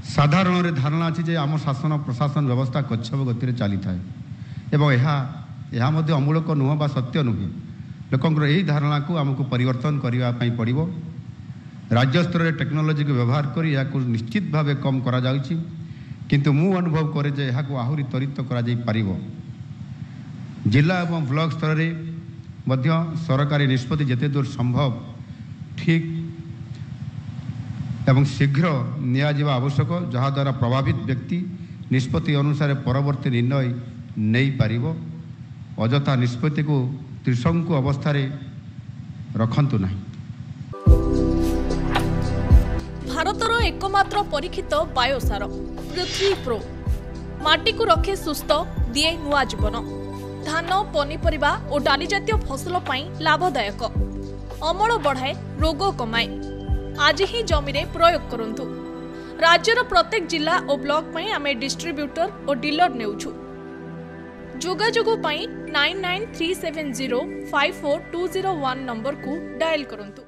साधारण धारणा अच्छी आम शासन प्रशासन व्यवस्था कच्छप गति चली थाए एवं यह अमूलक नुह बा सत्य नुहे लोकंर यही धारणा को आमको परिवर्तन करने पड़ो। राज्य स्तर में टेक्नोलोजी को व्यवहार कर निश्चित भाव कम करा जाउछि, किंतु मु अनुभव करे जे यह आहरी त्वरित करा जाई पारिबो। जिला एवं ब्लॉक स्तर में सरकारी निष्पत्ति जेते दूर संभव ठीक एवं शीघ्र नियाजिबा आवश्यक, जहाद्वारा प्रभावित व्यक्ति निष्पत्ति अनुसार परवर्ती निर्णय नहीं पारिबो। अजथा निष्पत्ति को त्रिशंकु अवस्था रखंतु नहीं। भारतर एकमात्र परीक्षित बायोसार पृथ्वी प्रो माटी को रखे सुस्थ, दिए नुआ जीवन। धान, पनीपरिबा और डाली जातीय फसल पाई लाभदायक, अमल बढ़ाए, रोग कमाए। आज ही जमी रे प्रयोग करंतु। राज्यर प्रत्येक जिला और ब्लॉक में आमे डिस्ट्रीब्यूटर और डीलर नेउछु। जोगाजोग पाई 9937054201 नंबर को डायल करंतु।